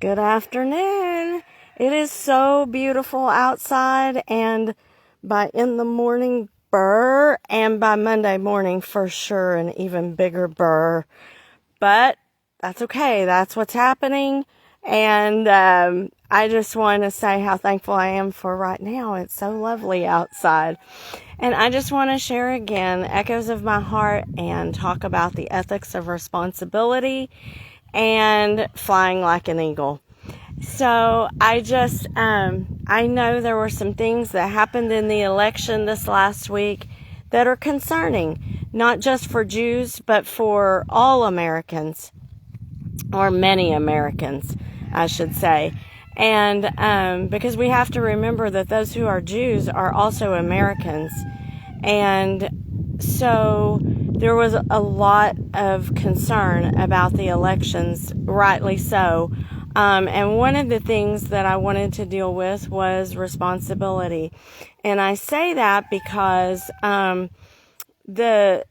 Good afternoon. It is so beautiful outside, and by in the morning, burr, and by Monday morning, for sure, an even bigger burr. But that's okay. That's what's happening. And I just want to say how thankful I am for right now. It's so lovely outside. And I just want to share again echoes of my heart and talk about the ethics of responsibility and flying like an eagle. So I just, I know there were some things that happened in the election this last week that are concerning, not just for Jews, but for all Americans, or many Americans, I should say. And because we have to remember that those who are Jews are also Americans. And so there was a lot of concern about the elections, rightly so. And one of the things that I wanted to deal with was responsibility. And I say that because the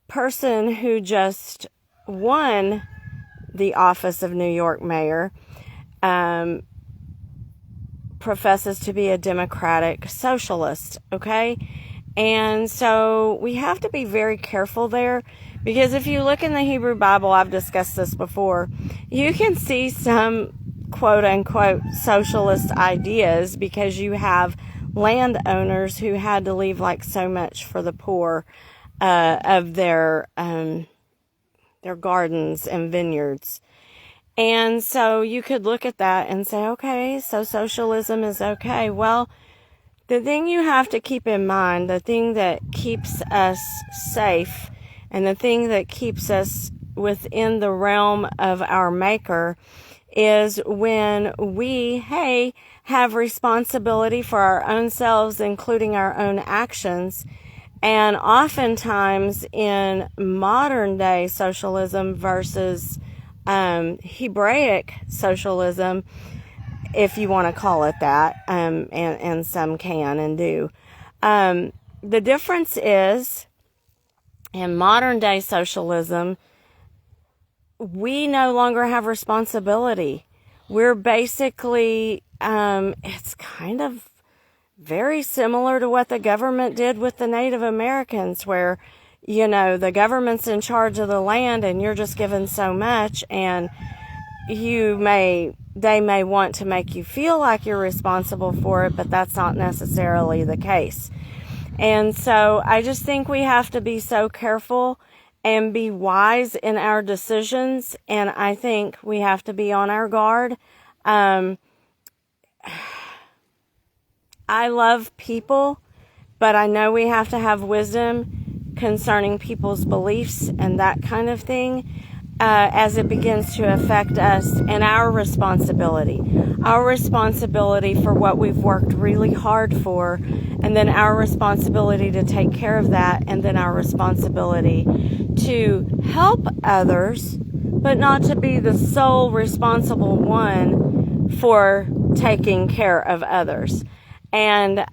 person who just won the office of New York mayor professes to be a democratic socialist, okay? And so we have to be very careful there, because if you look in the Hebrew Bible, I've discussed this before, you can see some quote-unquote socialist ideas, because you have landowners who had to leave like so much for the poor of their gardens and vineyards. And so you could look at that and say, okay, so socialism is okay. Well, the thing you have to keep in mind, the thing that keeps us safe and the thing that keeps us within the realm of our Maker is when we, have responsibility for our own selves, including our own actions. And oftentimes in modern day socialism versus Hebraic socialism, if you want to call it that, and some can and do. The difference is, in modern day socialism, we no longer have responsibility. We're basically, it's kind of very similar to what the government did with the Native Americans, where the government's in charge of the land and you're just given so much, and they may want to make you feel like you're responsible for it, but that's not necessarily the case. And so I just think we have to be so careful and be wise in our decisions, and I think we have to be on our guard. I love people, but I know we have to have wisdom concerning people's beliefs and that kind of thing as it begins to affect us and our responsibility for what we've worked really hard for, and then our responsibility to take care of that, and then our responsibility to help others, but not to be the sole responsible one for taking care of others. And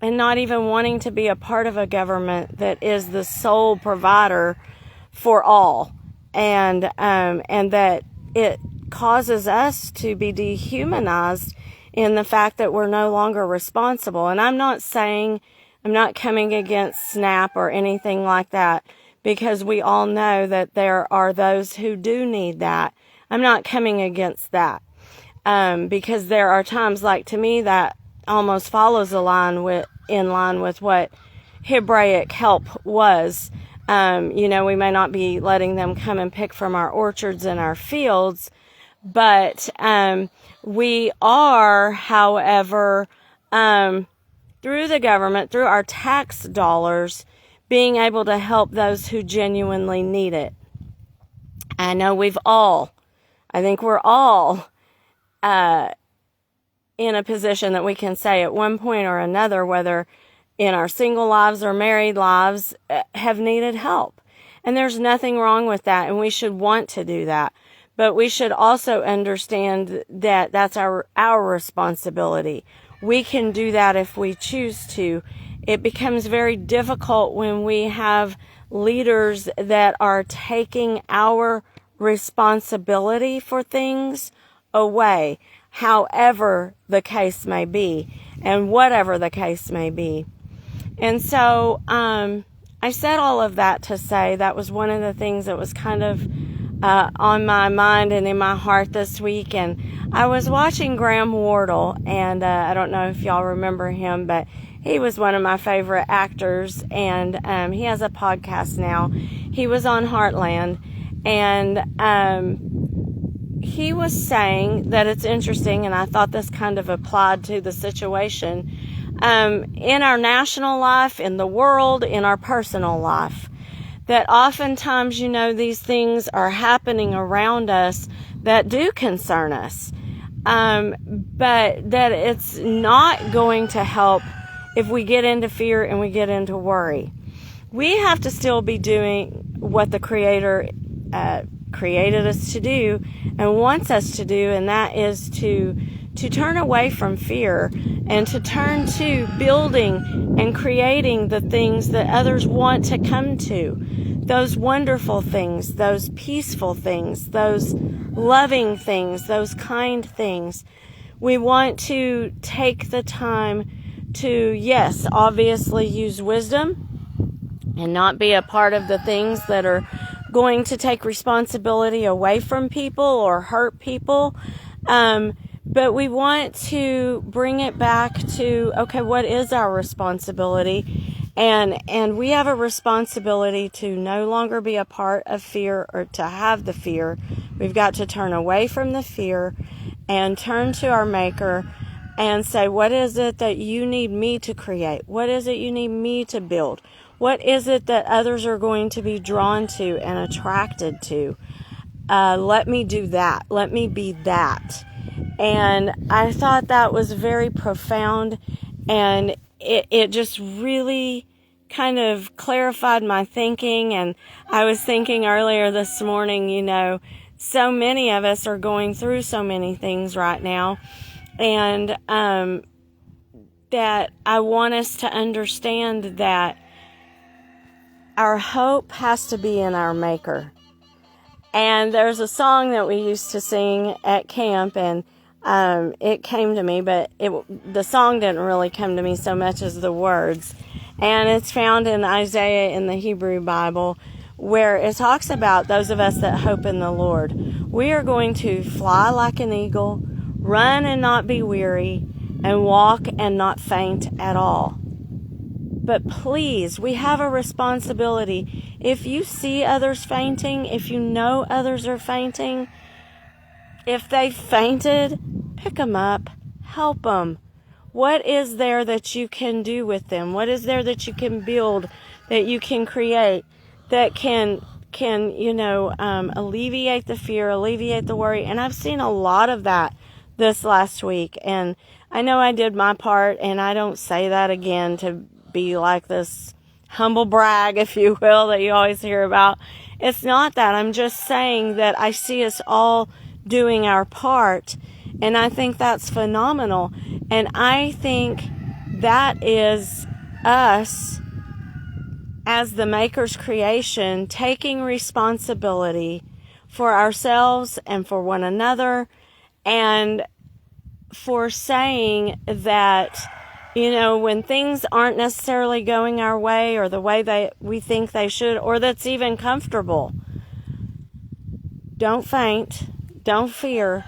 not even wanting to be a part of a government that is the sole provider for all, and that it causes us to be dehumanized in the fact that we're no longer responsible. And I'm not coming against SNAP or anything like that, because we all know that there are those who do need that. I'm not coming against that, because there are times, like, to me, that almost follows in line with what Hebraic help was. We may not be letting them come and pick from our orchards and our fields, but we are, however, through the government, through our tax dollars, being able to help those who genuinely need it. I know I think we're all in a position that we can say at one point or another, whether in our single lives or married lives, have needed help. And there's nothing wrong with that, and we should want to do that. But we should also understand that that's our responsibility. We can do that if we choose to. It becomes very difficult when we have leaders that are taking our responsibility for things away, however the case may be and whatever the case may be. And so I said all of that to say that was one of the things that was kind of on my mind and in my heart this week. And I was watching Graham Wardle, and I don't know if y'all remember him, but he was one of my favorite actors, and he has a podcast now. He was on Heartland, and he was saying that it's interesting, and I thought this kind of applied to the situation in our national life, in the world, in our personal life, that oftentimes, these things are happening around us that do concern us, but that it's not going to help if we get into fear and we get into worry. We have to still be doing what the Creator created us to do and wants us to do, and that is to turn away from fear and to turn to building and creating the things that others want to come to. Those wonderful things, those peaceful things, those loving things, those kind things. We want to take the time to, yes, obviously use wisdom and not be a part of the things that are going to take responsibility away from people or hurt people. But we want to bring it back to, okay, what is our responsibility? And we have a responsibility to no longer be a part of fear or to have the fear. We've got to turn away from the fear and turn to our Maker and say, what is it that you need me to create? What is it you need me to build? What is it that others are going to be drawn to and attracted to? Let me do that. Let me be that. And I thought that was very profound, and it just really kind of clarified my thinking. And I was thinking earlier this morning, so many of us are going through so many things right now, and that I want us to understand that our hope has to be in our Maker. And there's a song that we used to sing at camp, and it came to me, but the song didn't really come to me so much as the words. And it's found in Isaiah in the Hebrew Bible, where it talks about those of us that hope in the Lord. We are going to fly like an eagle, run and not be weary, and walk and not faint at all. But please, we have a responsibility. If you see others fainting, if you know others are fainting, if they fainted, pick them up, help them. What is there that you can do with them? What is there that you can build, that you can create, that can alleviate the fear, alleviate the worry? And I've seen a lot of that this last week. And I know I did my part, and I don't say that again to be like this humble brag, if you will, that you always hear about. It's not that. I'm just saying that I see us all doing our part, and I think that's phenomenal. And I think that is us as the Maker's creation taking responsibility for ourselves and for one another, and for saying that, when things aren't necessarily going our way or the way that we think they should, or that's even comfortable, don't faint, don't fear,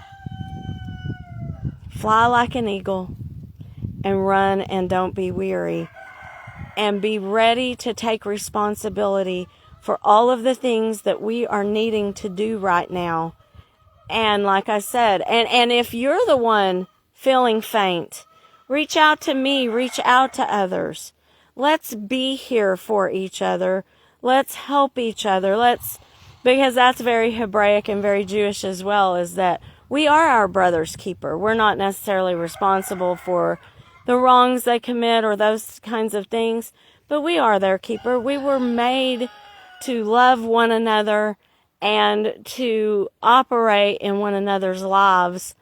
fly like an eagle, and run and don't be weary, and be ready to take responsibility for all of the things that we are needing to do right now. And like I said, and if you're the one feeling faint, reach out to me, reach out to others. Let's be here for each other. Let's help each other. Because that's very Hebraic and very Jewish as well, is that we are our brother's keeper. We're not necessarily responsible for the wrongs they commit or those kinds of things, but we are their keeper. We were made to love one another and to operate in one another's lives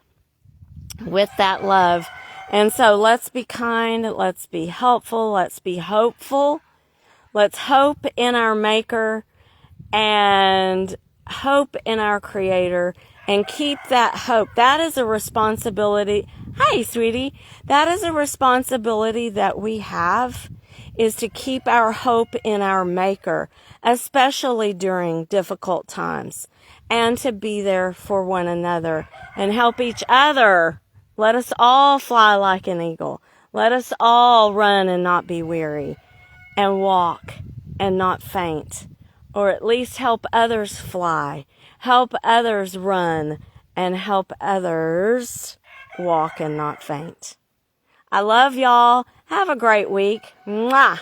with that love. And so let's be kind, let's be helpful, let's be hopeful, let's hope in our Maker, and hope in our Creator and keep that hope. That is a responsibility. Hi, sweetie. That is a responsibility that we have, is to keep our hope in our Maker, especially during difficult times, and to be there for one another and help each other. Let us all fly like an eagle. Let us all run and not be weary, and walk and not faint, or at least help others fly, help others run, and help others walk and not faint. I love y'all. Have a great week. Mwah!